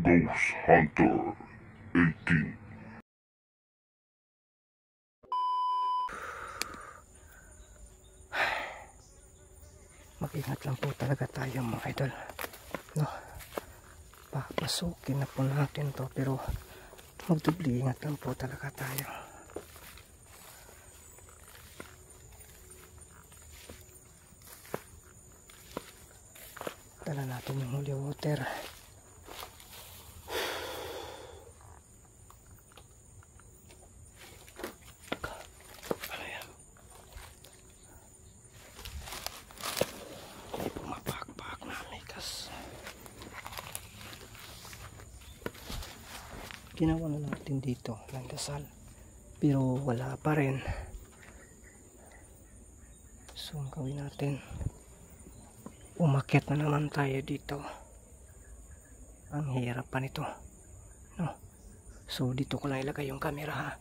Ghost Hunter 18. Mag-ingat lang po talaga tayo mga idol, no? Papasukin na po natin to, pero magdubli ingat lang po talaga tayo. Dala natin yung holy water. Ginawa na natin dito ng dasal, pero wala pa rin. So ang gawin natin, umakyat na naman tayo dito. Ang hirap pa nito, no? So dito ko lang ilagay yung camera, ha.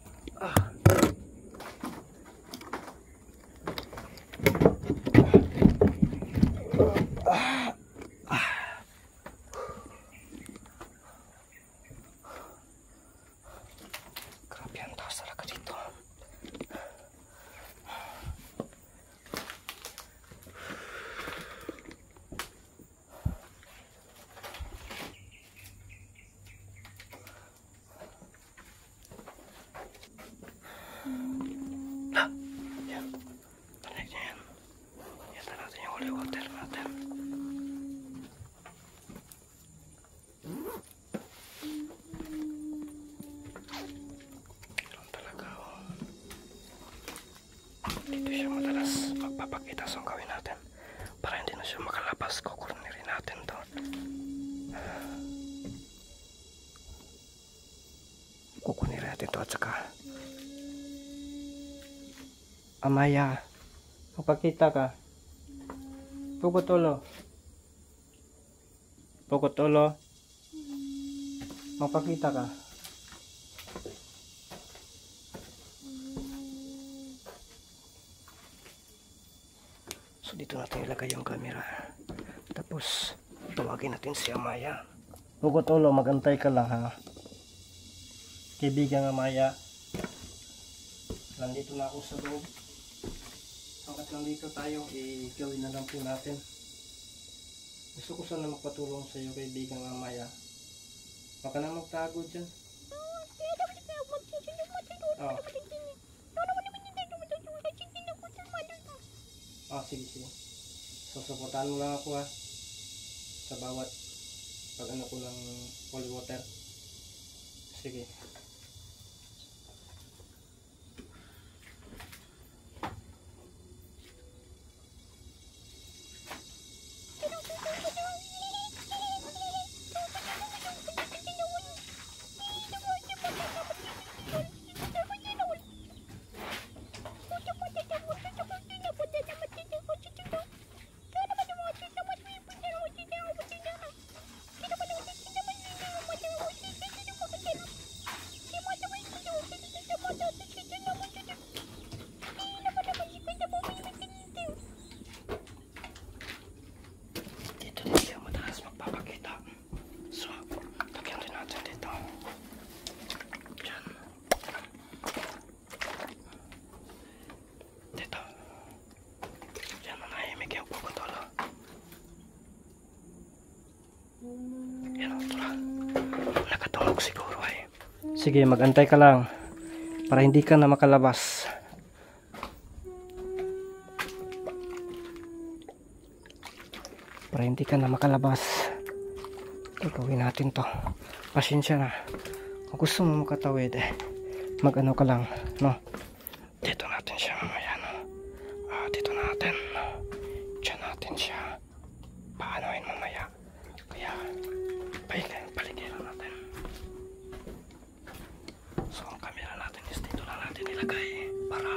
Water natin. Ganun talaga, oh. Dito siya madalas magpapakita, so ang gawin natin para hindi na siya makalabas, kukurnirin natin to. Kukurnirin natin to, at saka Amaya, magpakita ka. Pukotolo. Pukotolo. Magpakita ka. So dito natin ilagay yung camera. Tapos tawagin natin si Amaya. Pukotolo, magantay ka lang, ha. Kaibigan Amaya. Nandito na ako sa loob. Hanggat nandito tayo, gawin na lang po natin. Gusto ko sana magpatulong sa iyo, kaibigang Amaya. Baka na magtago dyan. Sige, sige. So, supportahan mo lang ako, ha, sa bawat pag ano ko ng holy water. Sige. Nakatulog siguro, eh. Sige, magantay ka lang para hindi ka na makalabas. Para hindi ka na makalabas. Gagawin natin to. Pasensya na. Kung gusto mo makatawid, mag-ano ka lang, no? Dito natin siya mamaya, no? Dito natin, no? Diyan natin siya paanoin mamaya. Kaya paligiran natin. So ang camera natin is dito lang natin ilagay para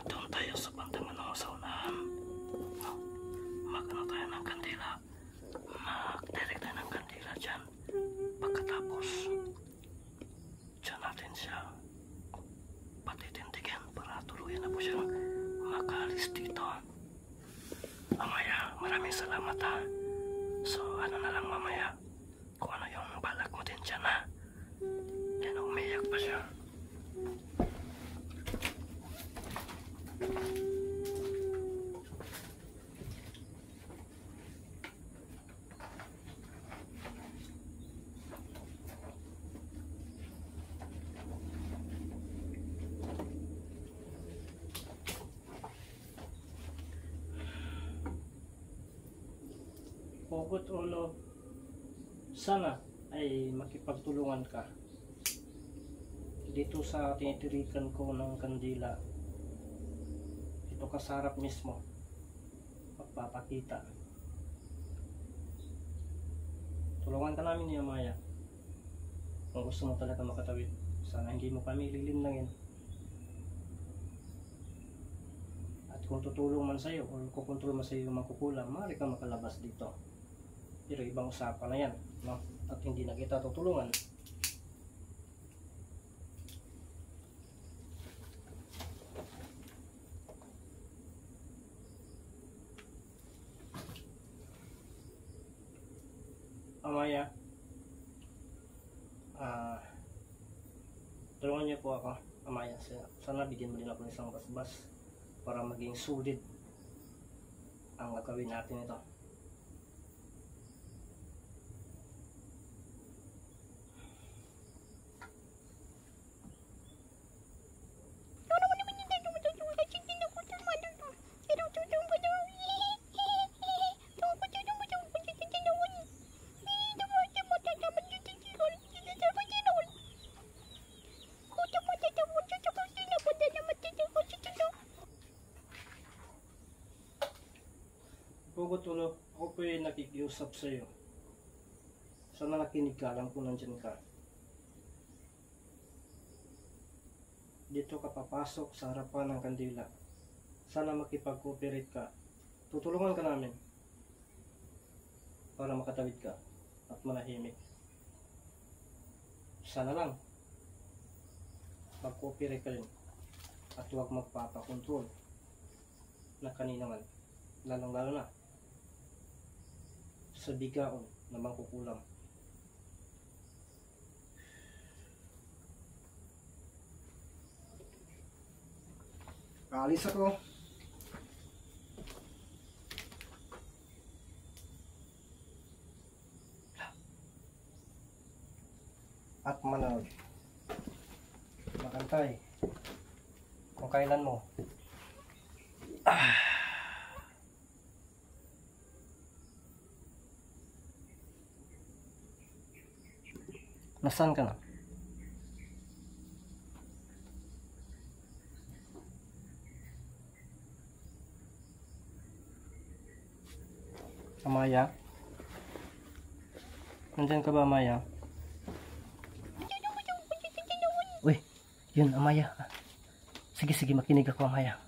doon tayo sa bandang sa unahan. Magano tayo ng kandila, mag-direct tayo ng kandila dyan. Pagkatapos dyan natin siya patitindigan para tuluyan na po siyang makalis dito. Amaya, maraming salamat, ha. So ano na lang mamaya, kung ano yung balak mo din dyan ha. Yan, umiyak pa siya. Pugot ulo, sana ay makipagtulungan ka dito sa tinitirikan ko ng kandila. Ito ka sa harap mismo, magpapakita. Tulungan ka namin ni Amaya kung gusto mo talaga makatawid. Sana hindi mo kami lilinlangin. At kung tutulong man sa'yo o kukontrol man sa'yo yung makukulang, maaari kang makalabas dito. Pero ibang usapan na yan, no? At hindi na kita tutulungan. Amaya, tulungan niyo po ako. Amaya, sana bigyan mo din ako ng isang basbas para maging sulit ang gagawin natin ito. Pugot ulo, ako po yung nakikiusap sa iyo. Sana nakinig ka, alam ko nandyan ka. Dito ka papasok sa harapan ng kandila. Sana makipag-cooperate ka. Tutulungan ka namin para makatawid ka at manahimik. Sana lang mag-cooperate ka rin at huwag magpapakontrol na kanina man, lalong-lalo na sa bigaon na mangkukulam. Alis ako. At manood. Makantay kung kailan mo. Nasaan ka na? Amaya? Nandyan ka ba, Amaya? Uy, yun, Amaya. Sige, sige, makinig ako, Amaya.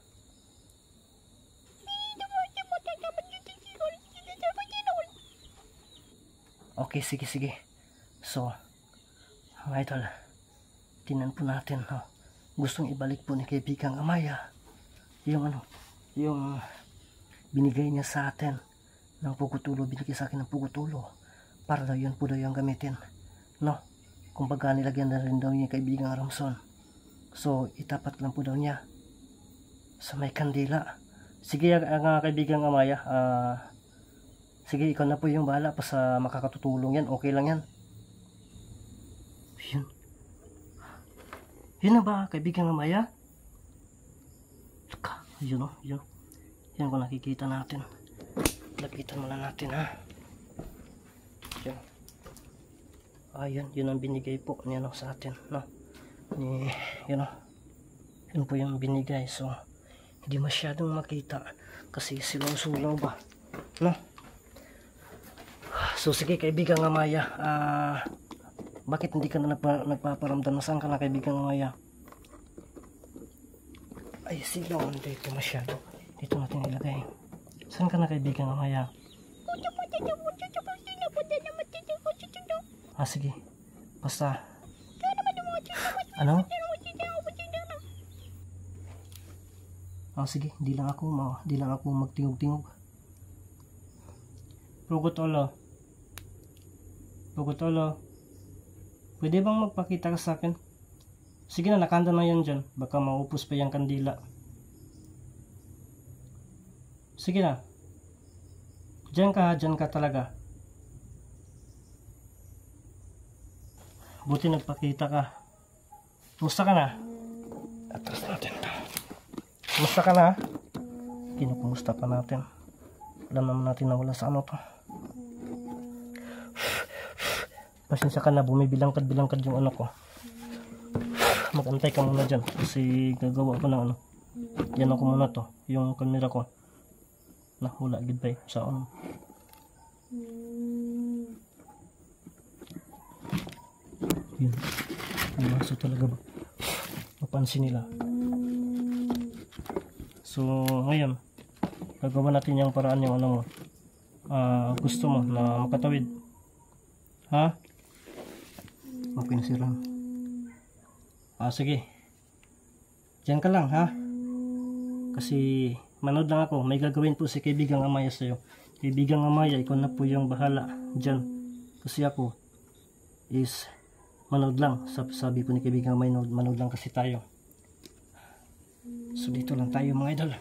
Okay, sige, sige. So, mga idol, tinan po natin, no? Gustong ibalik po ni kaibigang Amaya yung yung binigay niya sa atin ng pugutulo, binigay sa akin ng pugutulo para daw yun po daw yung gamitin, no? Kumbaga nilagyan na rin daw niya kaibigang Ramson. So itapat lang po daw niya sa may kandila. Sige, ang kaibigang Amaya, sige, ikaw na po yung bahala pa sa makakatutulong yan. Okay lang yan. Yun na ba, kaibigang Amaya? Saka, yun o, yun. Yan kung nakikita natin. Lapitan muna natin, ha. Yun. Ayan, yun ang binigay po niya, no, sa atin, no. Yun o. Yun po yung binigay. So, hindi masyadong makita kasi silaw-sulaw ba, no. So, sige, kaibigang Amaya, bakit hindi ka na nagpaparamdam? Saan ka na, kaibigang Amaya? Ay, silaw, dito masyado. Dito natin ilagay. Saan ka na, kaibigang Amaya? Sige. Basta. Ano? Sige. Di lang ako magtingog-tingog. Pugot ulo. Pugutolo, pwede bang magpakita ka sa akin? Sige na, nakahanda na yan dyan. Baka maupos pa yung kandila. Sige na. Diyan ka talaga. Buti nagpakita ka. Kumusta ka na? Atras natin ito. Kumusta ka na? Kinukumusta pa natin. Alam naman natin na wala sa ano to. Pasensya ka na, bumibilangkad yung ano ko. Magantay ka muna dyan kasi gagawa ko ng ano. Yan ako muna to, yung camera ko. Wala goodbye sa ano. Yun. Ang maso talaga ba? Mapansin nila. So, ngayon, gagawa natin yung paraan yung ano mo. Gusto mo na makatawid. Ha? Okay na sila. Sige. Diyan ka lang, ha? Kasi, manood lang ako. May gagawin po si Kaibigang Amaya sa'yo. Kaibigang Amaya, ikaw na po yung bahala dyan. Kasi ako is manood lang. Sabi po ni Kaibigang Amaya, manood lang kasi tayo. So, dito lang tayo mga idol.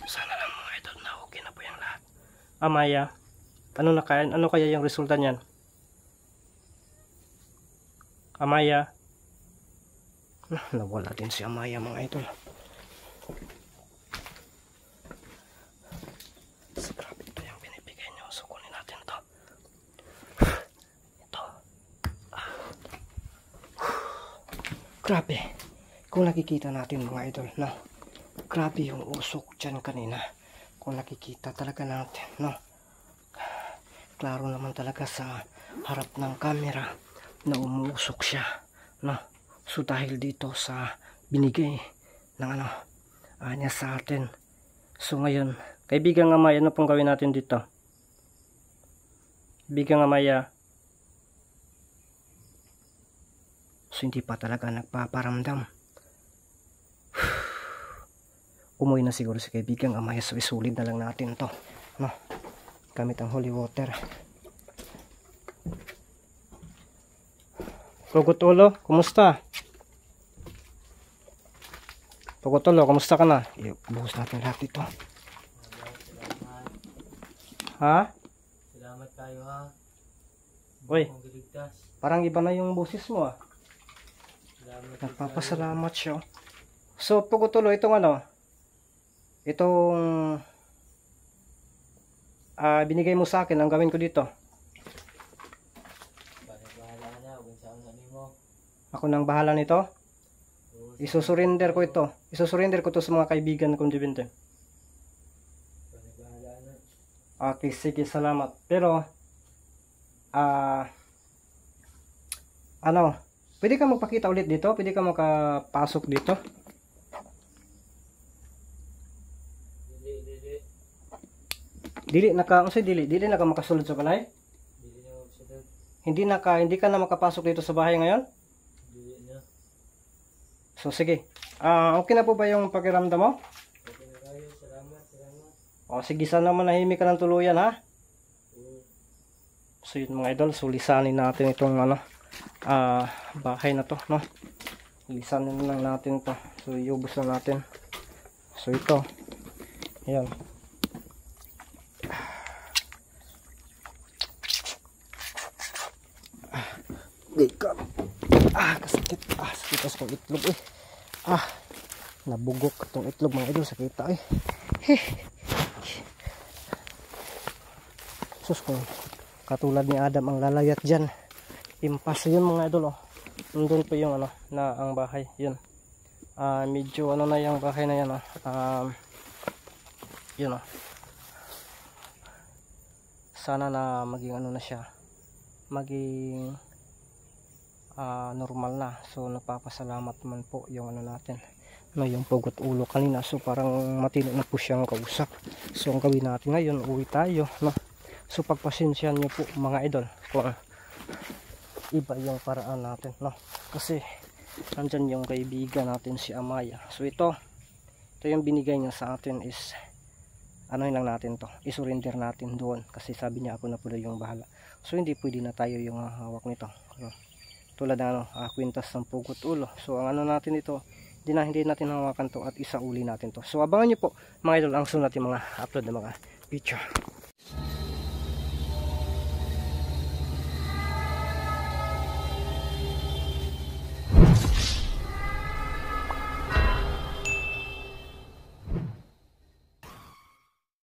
Sana lang mga idol na okay na po yung lahat. Amaya, ano kaya yung resulta niyan? Amaya. Nawala din si Amaya mga idol. Grabe ito yung binibigay niyo. So kunin natin to. Ito. Grabe. Kung nakikita natin mga idol, no? Grabe yung usok dyan kanina. Kung nakikita talaga natin, no? Klaro naman talaga sa harap ng camera na umuusok siya, no? So dahil dito sa binigay ng niya sa atin. So ngayon, Kaibigang Amaya, ano pong gawin natin dito? Kaibigang Amaya. So hindi pa talaga nagpaparamdam. Umuwi na siguro si Kaibigang Amaya, so isulid na lang natin to, no? Gamit ang holy water. Pugutolo, kumusta? Pugutolo, kumusta ka na? Ibuhos natin lahat ito. Ha? Salamat kayo ha. Uy. Akong giligtas. Parang iba na yung boses mo ah. Salamat kayo. Nagpapasalamat siya. So, Pugutulo, itong ano, itong binigay mo sa akin, ang gawin ko dito. Bahala na, kung saan ano mo. Ako nang bahala nito. Oo, Isusurrender ko ito. Isusurrender ko to sa mga kaibigan kong dibinte. bahala na. Okay, sige, salamat. Pero, ano, pwede ka magpakita ulit dito? Pwede ka makapasok dito? Dili. Dili naka makasulod sa balay? Dili na magsunod. Hindi ka na makapasok dito sa bahay ngayon? Dili na. So, sige. Okay na po ba yung pakiramdam mo? Okay na kayo. Salamat. O, sige, sana manahimik ka ng tuluyan, ha? Oo. So, yun mga idol, sulisanin natin itong, bahay na to, no? Lisanin lang natin to. So, iubos lang natin. So, ito. Ayan. Kasakit. Sakit kong itlog, eh. Nabugok itong itlog mga idol. Sakita, eh. Sus, kung katulad ni Adam ang lalayat dyan. Impas yun mga idol, oh. Nandun po yung, na ang bahay. Yun. Medyo, na yung bahay na yan, yun, sana na maging, na siya. Maging, normal na. So nagpapasalamat man po yung natin, yung pugot ulo kanina. So parang matino na po siyang kausap. So ang gawin natin ngayon, uwi tayo, no? So pagpasensyahan niyo po mga idol kung iba yung paraan natin, no? Kasi nandyan yung kaibigan natin si Amaya. So ito yung binigay niya sa atin is lang natin to, isurrender natin doon kasi sabi niya ako na pala yung bahala. So hindi pwede na tayo yung hawak nito, no? Tulad ng kwintas ng pugot ulo. So ang natin ito, hindi natin hawakan to at isauli natin to. So abangan nyo po mga idol ang sunod yung mga upload na mga picture.